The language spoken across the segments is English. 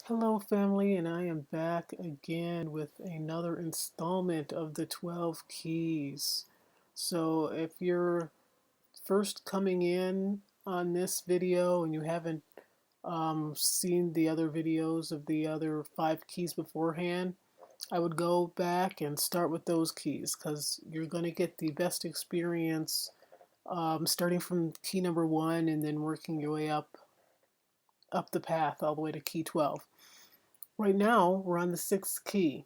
Hello, family, and I am back again with another installment of the 12 keys. So, if you're first coming in on this video and you haven't seen the other videos of the other 5 keys beforehand, I would go back and start with those keys because you're going to get the best experience starting from key number 1 and then working your way up the path all the way to key 12. Right now, we're on the 6th key,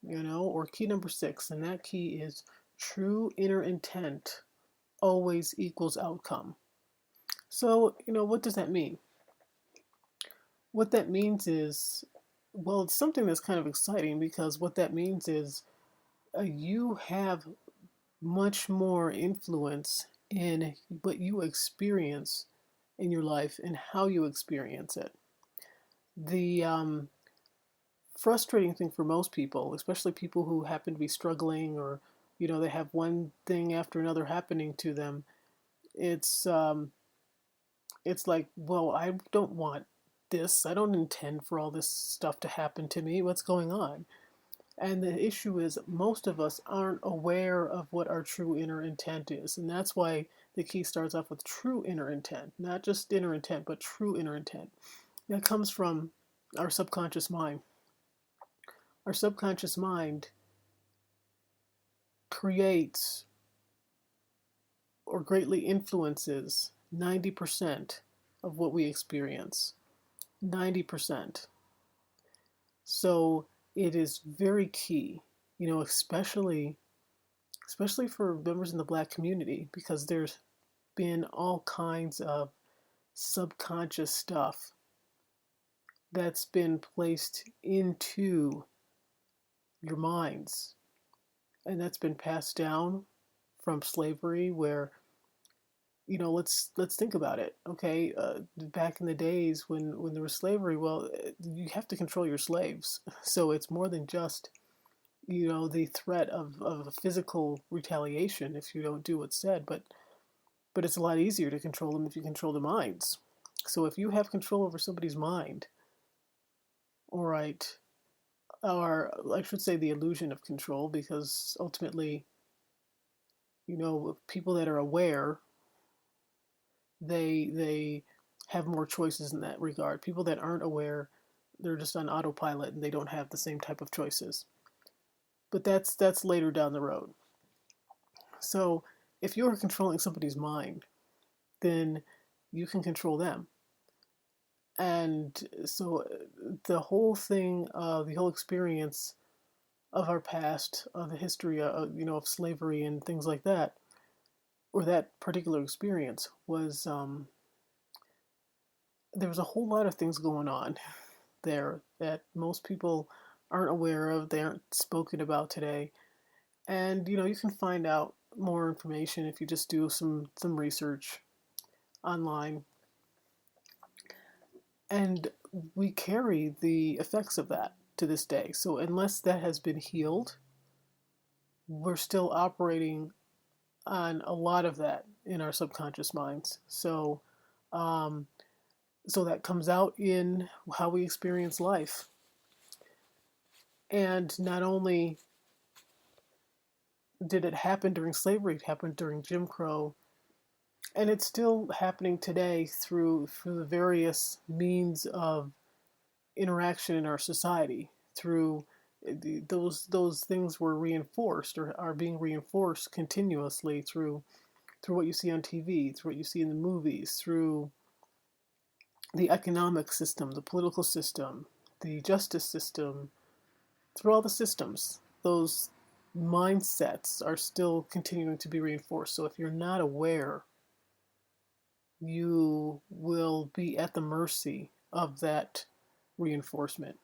or key number 6, and that key is true inner intent always equals outcome. So, what does that mean? What that means is, well, it's something that's kind of exciting because what that means is you have much more influence in what you experience in your life and how you experience it. The frustrating thing for most people, especially people who happen to be struggling or they have one thing after another happening to them. It's like, well, I don't want this. I don't intend for all this stuff to happen to me. What's going on? And the issue is most of us aren't aware of what our true inner intent is. And that's why the key starts off with true inner intent, not just inner intent, but true inner intent. That comes from our subconscious mind. Our subconscious mind creates or greatly influences 90% of what we experience. 90%. So it is very key, especially for members in the Black community, because there's been all kinds of subconscious stuff that's been placed into your minds, and that's been passed down from slavery, where let's think about it. Okay, back in the days when there was slavery, well, you have to control your slaves. So it's more than just the threat of physical retaliation if you don't do what's said, but it's a lot easier to control them if you control their minds. So if you have control over somebody's mind, all right, or I should say the illusion of control, because ultimately, people that are aware, they have more choices in that regard. People that aren't aware, they're just on autopilot and they don't have the same type of choices. But that's later down the road. So if you're controlling somebody's mind, then you can control them. And so the whole thing, the whole experience of our past, of the history, of slavery and things like that, or that particular experience was there was a whole lot of things going on there that most people aren't aware of, they aren't spoken about today. And you can find out more information if you just do some research online. And we carry the effects of that to this day. So unless that has been healed, we're still operating on a lot of that in our subconscious minds. Um, so that comes out in how we experience life. And not only did it happen during slavery, it happened during Jim Crow, and it's still happening today through the various means of interaction in our society. Through those things were reinforced or are being reinforced continuously through what you see on TV, through what you see in the movies, through the economic system, the political system, the justice system, through all the systems. Those mindsets are still continuing to be reinforced. So if you're not aware, you will be at the mercy of that reinforcement.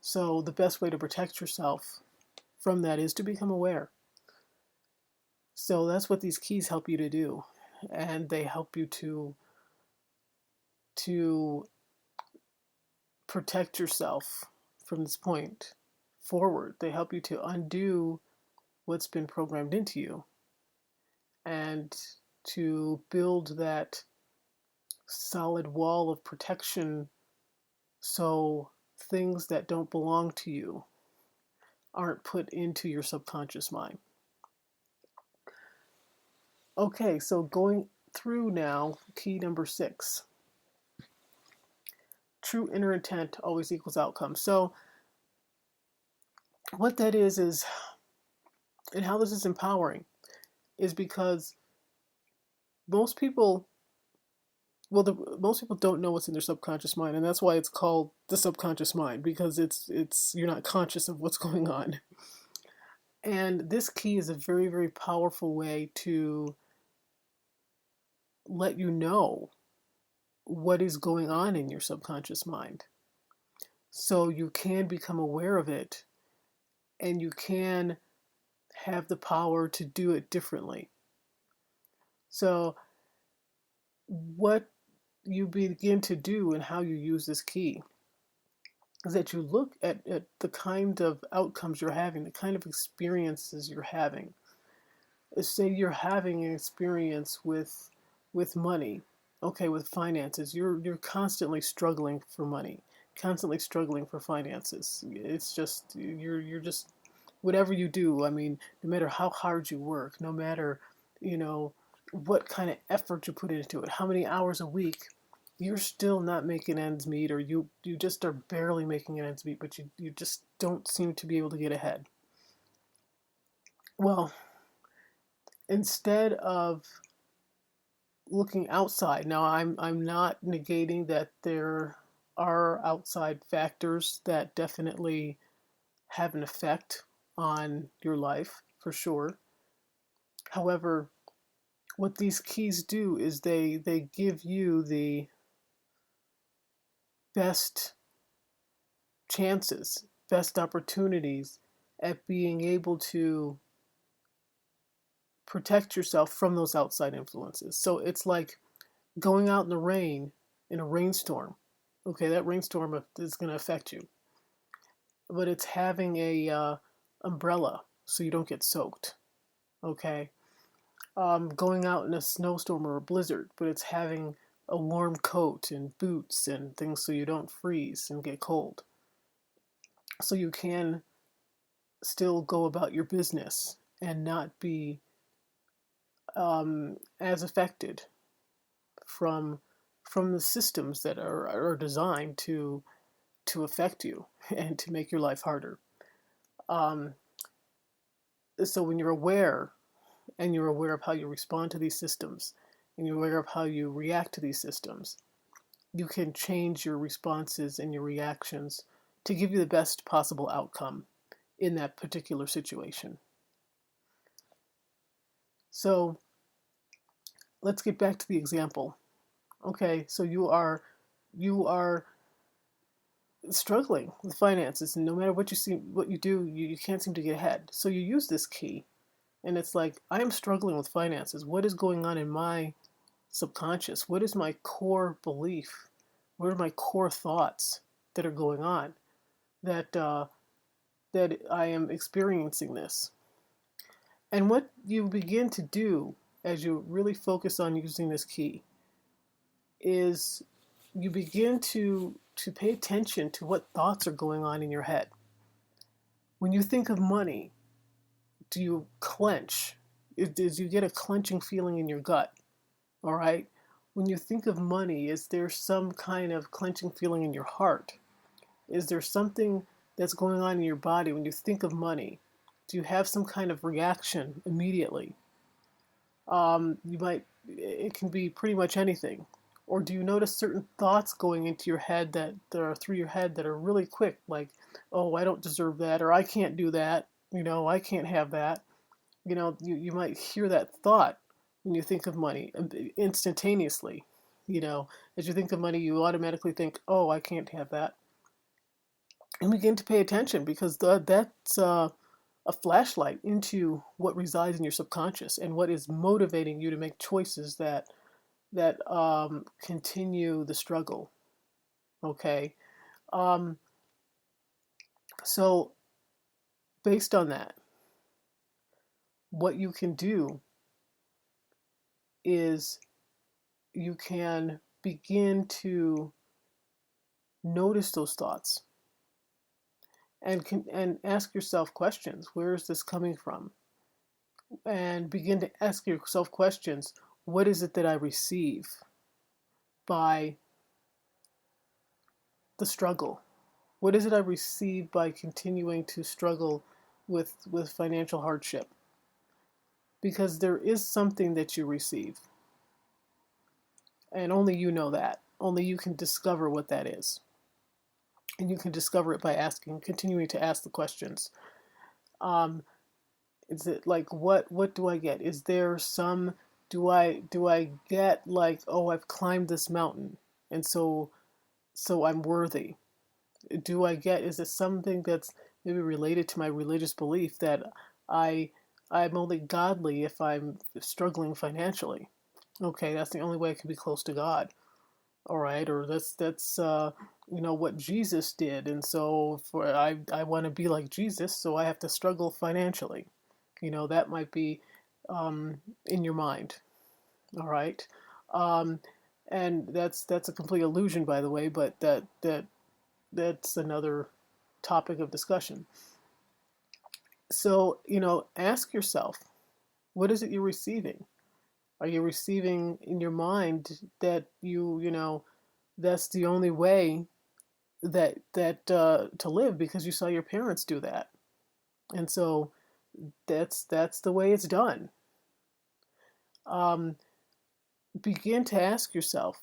So the best way to protect yourself from that is to become aware. So that's what these keys help you to do. And they help you to protect yourself from this point forward. They help you to undo what's been programmed into you and to build that solid wall of protection so things that don't belong to you aren't put into your subconscious mind. Okay, so going through now, key number 6. True inner intent always equals outcome. So what that is, and how this is empowering, is because most people, most people don't know what's in their subconscious mind, and that's why it's called the subconscious mind, because it's you're not conscious of what's going on. And this key is a very, very powerful way to let you know what is going on in your subconscious mind, so you can become aware of it, and you can have the power to do it differently. So what you begin to do and how you use this key is that you look at the kind of outcomes you're having, the kind of experiences you're having. Say you're having an experience with money, okay, with finances. You're constantly struggling for money, constantly struggling for finances. It's just you're just whatever you do. I mean, no matter how hard you work, no matter you know what kind of effort you put into it, how many hours a week, you're still not making ends meet, or you just are barely making ends meet, but you just don't seem to be able to get ahead. Well, instead of looking outside, now I'm not negating that there are outside factors that definitely have an effect on your life, for sure. However, what these keys do is they give you the best chances, best opportunities at being able to protect yourself from those outside influences. So it's like going out in the rain, in a rainstorm. Okay, that rainstorm is going to affect you, but it's having a umbrella so you don't get soaked. Okay, going out in a snowstorm or a blizzard, but it's having a warm coat and boots and things so you don't freeze and get cold. So you can still go about your business and not be as affected from the systems that are designed to affect you and to make your life harder. Um, so when you're aware, and you're aware of how you respond to these systems, and you're aware of how you react to these systems, you can change your responses and your reactions to give you the best possible outcome in that particular situation. So let's get back to the example. Okay, so you are struggling with finances, and no matter what you do, you can't seem to get ahead. So you use this key, and it's like, I am struggling with finances. What is going on in my subconscious? What is my core belief? What are my core thoughts that are going on that I am experiencing this? And what you begin to do as you really focus on using this key is you begin to pay attention to what thoughts are going on in your head. When you think of money, do you clench? Do you get a clenching feeling in your gut? All right. When you think of money, is there some kind of clenching feeling in your heart? Is there something that's going on in your body when you think of money? Do you have some kind of reaction immediately? It can be pretty much anything. Or do you notice certain thoughts going into your head that are through your head that are really quick, like, oh, I don't deserve that, or I can't do that, I can't have that. You might hear that thought when you think of money instantaneously. As you think of money, you automatically think, oh, I can't have that. And begin to pay attention, because that's a flashlight into what resides in your subconscious and what is motivating you to make choices that continue the struggle. Okay, um, so based on that, what you can do is you can begin to Notice those thoughts and ask yourself questions. Where is this coming from? And begin to ask yourself questions. What is it that I receive by the struggle? What is it I receive by continuing to struggle with financial hardship? Because there is something that you receive, and only you know that. Only you can discover what that is. And you can discover it by continuing to ask the questions. Um, is it like what do I get? Is there some do I get like, oh, I've climbed this mountain and so I'm worthy? Do I get, is it something that's maybe related to my religious belief that I I'm only godly if I'm struggling financially? Okay, that's the only way I can be close to God. All right, or that's what Jesus did, and so for I want to be like Jesus, so I have to struggle financially. That might be in your mind. All right, um, and that's a complete illusion, by the way, but that's another topic of discussion. So ask yourself, what is it you're receiving? Are you receiving in your mind that that's the only way that to live because you saw your parents do that, and so that's the way it's done. Um, Begin to ask yourself,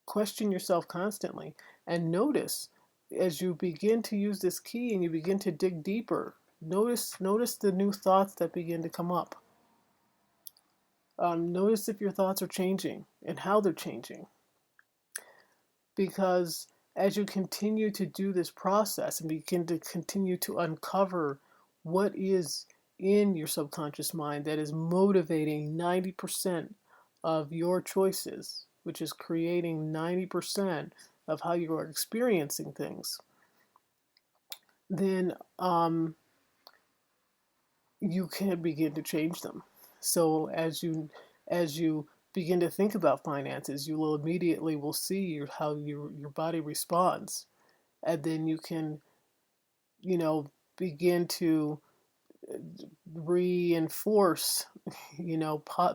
question yourself constantly, and notice as you begin to use this key and you begin to dig deeper. Notice the new thoughts that begin to come up. Notice if your thoughts are changing and how they're changing. Because as you continue to do this process and begin to continue to uncover what is in your subconscious mind that is motivating 90% of your choices, which is creating 90% of how you are experiencing things, then you can begin to change them. So as you begin to think about finances, you will immediately will see how your body responds, and then you can begin to reinforce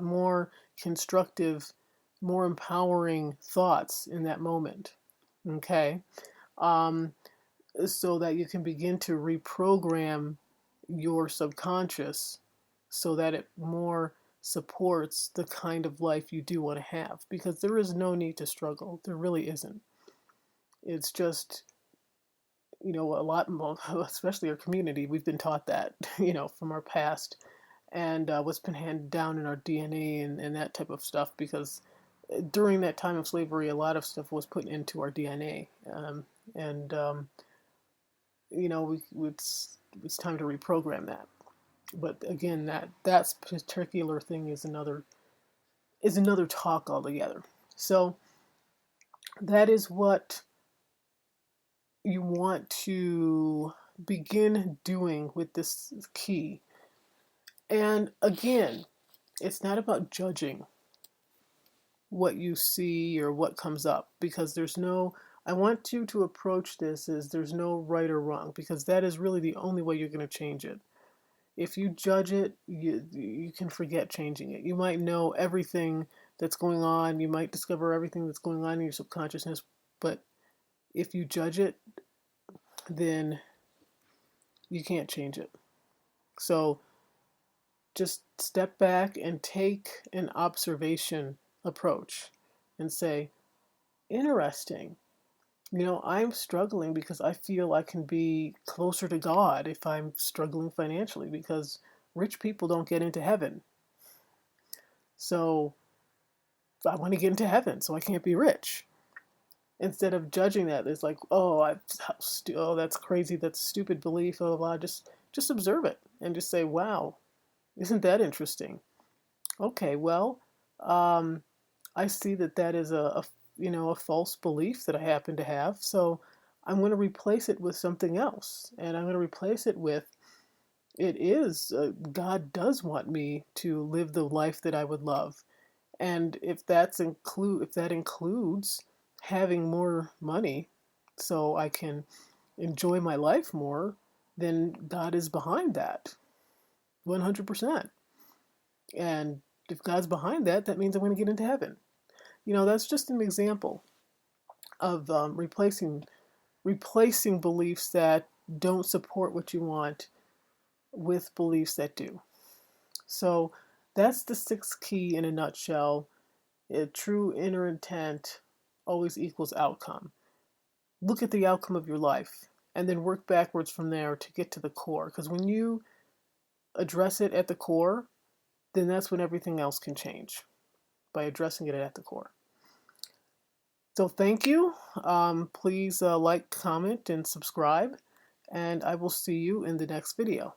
more constructive, more empowering thoughts in that moment. Okay, um, so that you can begin to reprogram your subconscious so that it more supports the kind of life you do want to have, because there is no need to struggle. There really isn't. It's just, a lot more, especially our community, we've been taught that, from our past, and what's been handed down in our DNA and that type of stuff, because during that time of slavery, a lot of stuff was put into our DNA. And it's time to reprogram that. But again, that particular thing is another talk altogether. So that is what you want to begin doing with this key. And again, it's not about judging what you see or what comes up, because I want you to approach this as there's no right or wrong, because that is really the only way you're going to change it. If you judge it, you can forget changing it. You might know everything that's going on, you might discover everything that's going on in your subconsciousness, but if you judge it, then you can't change it. So just step back and take an observation approach and say, interesting. I'm struggling because I feel I can be closer to God if I'm struggling financially, because rich people don't get into heaven. So I want to get into heaven, so I can't be rich. Instead of judging that, it's like, oh, that's crazy, that's a stupid belief, blah, blah, blah. Just observe it and just say, wow, isn't that interesting? Okay, well, I see that is a false belief that I happen to have. So I'm going to replace it with something else, and I'm going to replace it with, God does want me to live the life that I would love, and if that includes having more money, so I can enjoy my life more, then God is behind that 100%. And if God's behind that, that means I'm going to get into heaven. That's just an example of replacing beliefs that don't support what you want with beliefs that do. So that's the sixth key in a nutshell. A true inner intent always equals outcome. Look at the outcome of your life and then work backwards from there to get to the core. Because when you address it at the core, then that's when everything else can change, by addressing it at the core. So thank you. Please like, comment, and subscribe. And I will see you in the next video.